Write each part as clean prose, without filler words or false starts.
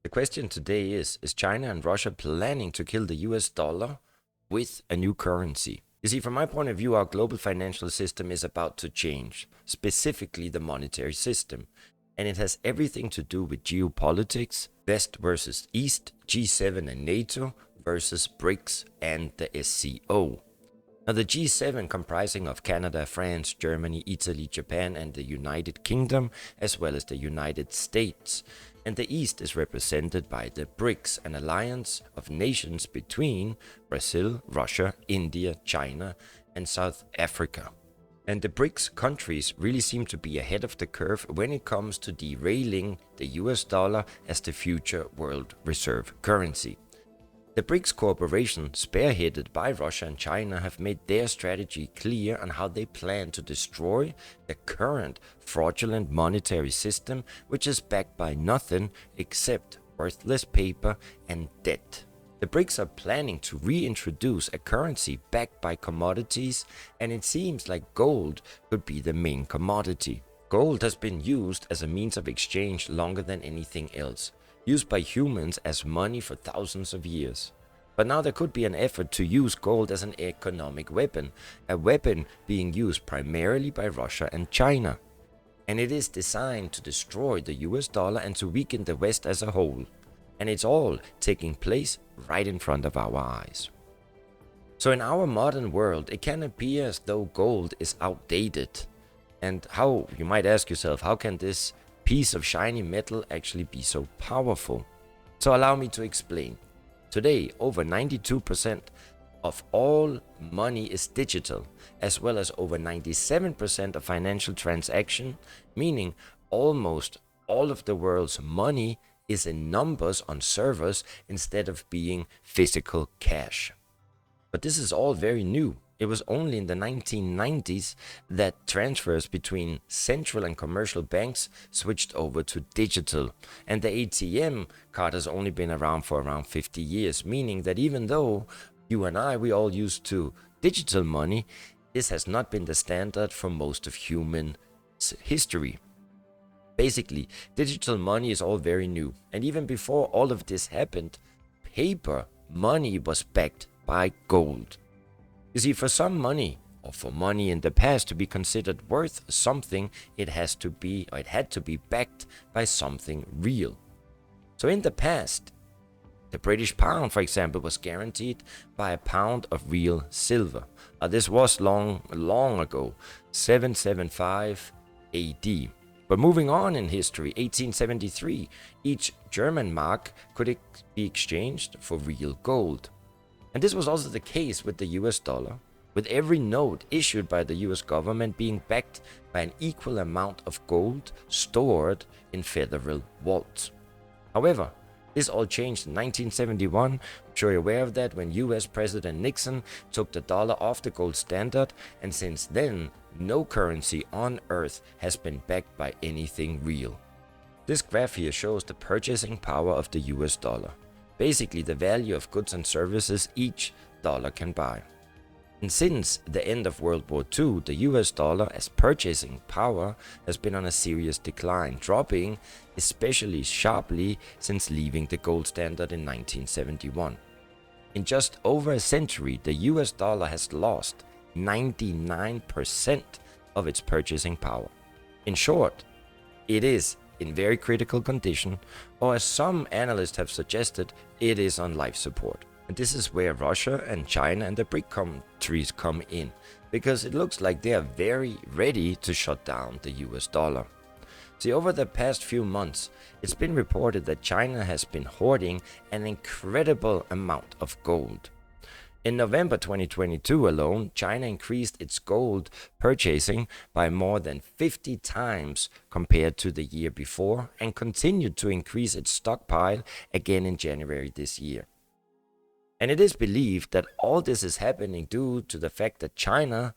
The question today is China and Russia planning to kill the US dollar with a new currency? You see, from my point of view, our global financial system is about to change, specifically the monetary system. And it has everything to do with geopolitics, West versus East, G7 and NATO versus BRICS and the SCO. Now, the G7, comprising of Canada, France, Germany, Italy, Japan, and the United Kingdom, as well as the United States. And the East is represented by the BRICS, an alliance of nations between Brazil, Russia, India, China, and South Africa. And the BRICS countries really seem to be ahead of the curve when it comes to derailing the US dollar as the future world reserve currency. The BRICS cooperation, spearheaded by Russia and China, have made their strategy clear on how they plan to destroy the current fraudulent monetary system, which is backed by nothing except worthless paper and debt. The BRICS are planning to reintroduce a currency backed by commodities, and it seems like gold could be the main commodity. Gold has been used as a means of exchange longer than anything else, used by humans as money for thousands of years. But now there could be an effort to use gold as an economic weapon, a weapon being used primarily by Russia and China. And it is designed to destroy the US dollar and to weaken the West as a whole. And it's all taking place right in front of our eyes. So in our modern world, it can appear as though gold is outdated. And how, you might ask yourself, how can this piece of shiny metal actually be so powerful? So allow me to explain. Today, over 92% of all money is digital, as well as over 97% of financial transaction, meaning almost all of the world's money is in numbers on servers instead of being physical cash. But this is all very new. It was only in the 1990s that transfers between central and commercial banks switched over to digital. And the ATM card has only been around for around 50 years, meaning that even though you and I, we all used to digital money, this has not been the standard for most of human history. Basically, digital money is all very new. And even before all of this happened, paper money was backed by gold. You see, for some money, or for money in the past to be considered worth something, it had to be backed by something real. So in the past, the British pound, for example, was guaranteed by a pound of real silver. This was long ago, 775 AD. But moving on in history, 1873, each German mark could be exchanged for real gold. And this was also the case with the US dollar, with every note issued by the US government being backed by an equal amount of gold stored in federal vaults. However, this all changed in 1971. I'm sure you're aware of that, when US President Nixon took the dollar off the gold standard, and since then, no currency on earth has been backed by anything real. This graph here shows the purchasing power of the US dollar. Basically, the value of goods and services each dollar can buy. And since the end of World War II, the US dollar as purchasing power has been on a serious decline, dropping especially sharply since leaving the gold standard in 1971. In just over a century, the US dollar has lost 99% of its purchasing power. In short, it is in very critical condition, or as some analysts have suggested, it is on life support. And this is where Russia and China and the BRIC countries come in, because it looks like they are very ready to shut down the US dollar. See, over the past few months, it's been reported that China has been hoarding an incredible amount of gold. In November 2022 alone, China increased its gold purchasing by more than 50 times compared to the year before, and continued to increase its stockpile again in January this year. And it is believed that all this is happening due to the fact that China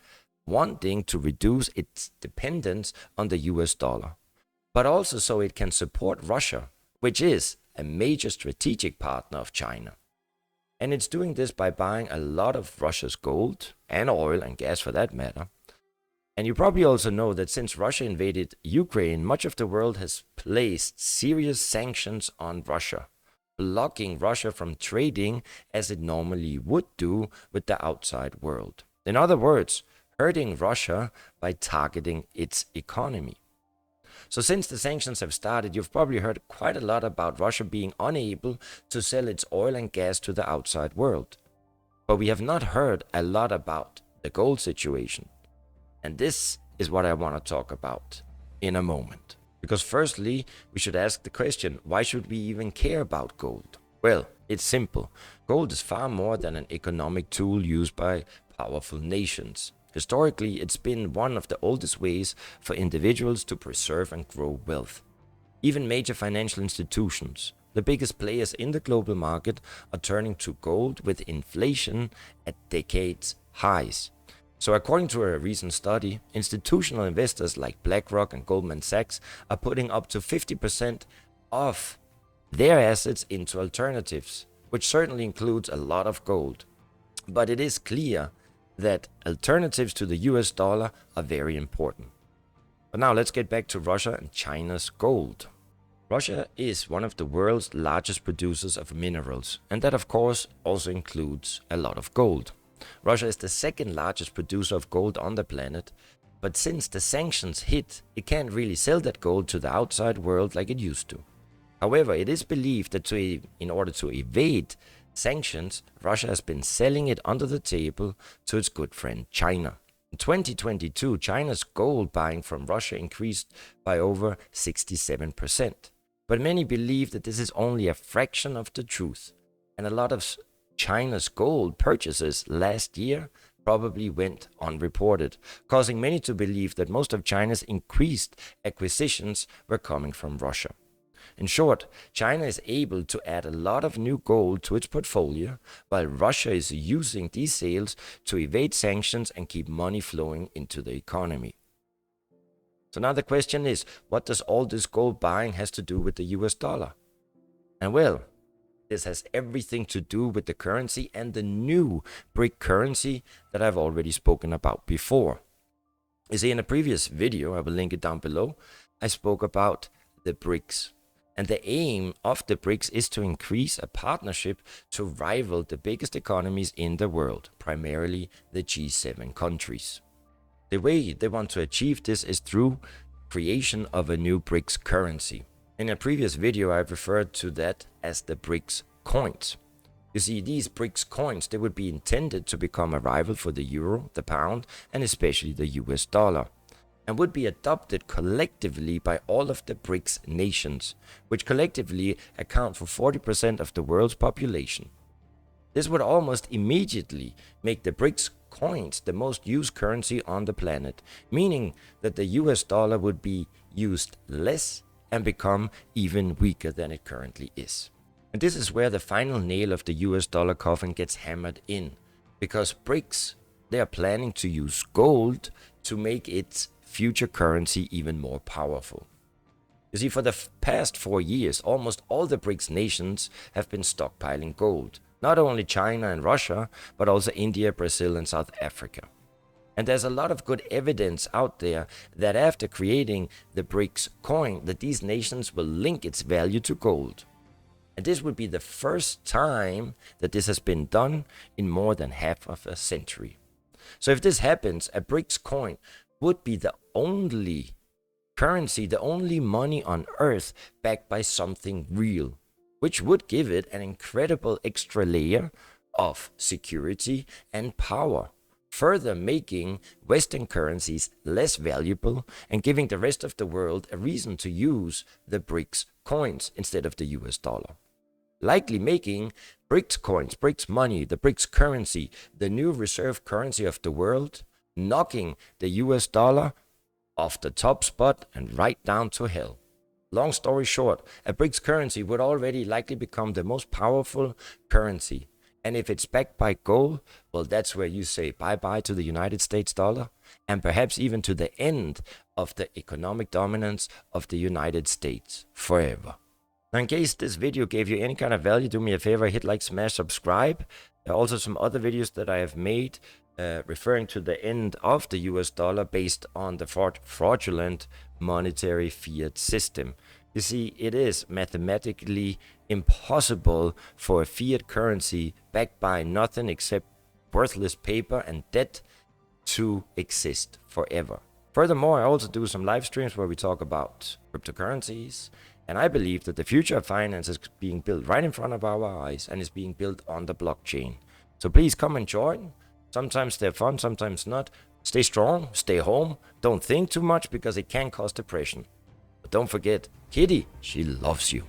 wanting to reduce its dependence on the US dollar, but also so it can support Russia, which is a major strategic partner of China. And it's doing this by buying a lot of Russia's gold and oil and gas for that matter. And you probably also know that since Russia invaded Ukraine, much of the world has placed serious sanctions on Russia. blocking Russia from trading as it normally would do with the outside world. In other words, hurting Russia by targeting its economy. So since the sanctions have started, you've probably heard quite a lot about Russia being unable to sell its oil and gas to the outside world. But we have not heard a lot about the gold situation. And this is what I want to talk about in a moment. Because firstly, we should ask the question, why should we even care about gold? Well, it's simple. Gold is far more than an economic tool used by powerful nations. Historically, it's been one of the oldest ways for individuals to preserve and grow wealth. Even major financial institutions, the biggest players in the global market, are turning to gold with inflation at decades highs. So according to a recent study, institutional investors like BlackRock and Goldman Sachs are putting up to 50% of their assets into alternatives, which certainly includes a lot of gold. But it is clear that alternatives to the US dollar are very important. But now let's get back to Russia and China's gold. Russia is one of the world's largest producers of minerals, and that of course also includes a lot of gold. Russia is the second largest producer of gold on the planet, but since the sanctions hit, it can't really sell that gold to the outside world like it used to. However, it is believed that in order to evade sanctions, Russia has been selling it under the table to its good friend China. In 2022, China's gold buying from Russia increased by over 67%. But many believe that this is only a fraction of the truth, and a lot of China's gold purchases last year probably went unreported, causing many to believe that most of China's increased acquisitions were coming from Russia. In short, China is able to add a lot of new gold to its portfolio, while Russia is using these sales to evade sanctions and keep money flowing into the economy. So now the question is, what does all this gold buying has to do with the US dollar? And well, this has everything to do with the currency and the new BRIC currency that I've already spoken about before. You see, in a previous video, I will link it down below, I spoke about the BRICS. And the aim of the BRICS is to increase a partnership to rival the biggest economies in the world, primarily the G7 countries. The way they want to achieve this is through creation of a new BRICS currency. In a previous video, I referred to that as the BRICS coins. You see, these BRICS coins, they would be intended to become a rival for the euro, the pound, and especially the US dollar, and would be adopted collectively by all of the BRICS nations, which collectively account for 40% of the world's population. This would almost immediately make the BRICS coins the most used currency on the planet, meaning that the US dollar would be used less and become even weaker than it currently is. And this is where the final nail of the US dollar coffin gets hammered in, because BRICS, they are planning to use gold to make its future currency even more powerful. You see, for the past 4 years, almost all the BRICS nations have been stockpiling gold. Not only China and Russia, but also India, Brazil, and South Africa. And there's a lot of good evidence out there that after creating the BRICS coin, that these nations will link its value to gold. And this would be the first time that this has been done in more than half of a century. So if this happens, a BRICS coin would be the only currency, the only money on earth backed by something real, which would give it an incredible extra layer of security and power, further making Western currencies less valuable and giving the rest of the world a reason to use the BRICS coins instead of the US dollar. Likely making BRICS coins, BRICS money, the BRICS currency, the new reserve currency of the world, knocking the US dollar off the top spot and right down to hell. Long story short, a BRICS currency would already likely become the most powerful currency. And if it's backed by gold, well, that's where you say bye-bye to the United States dollar and perhaps even to the end of the economic dominance of the United States forever. Now, in case this video gave you any kind of value, do me a favor, hit like, smash, subscribe. There are also some other videos that I have made referring to the end of the US dollar based on the fraudulent monetary fiat system. You see, it is mathematically impossible for a fiat currency backed by nothing except worthless paper and debt to exist forever. Furthermore, I also do some live streams where we talk about cryptocurrencies, and I believe that the future of finance is being built right in front of our eyes and is being built on the blockchain. So please come and join. Sometimes they're fun, sometimes not. Stay strong, stay home, don't think too much because it can cause depression. But don't forget, Kitty, she loves you.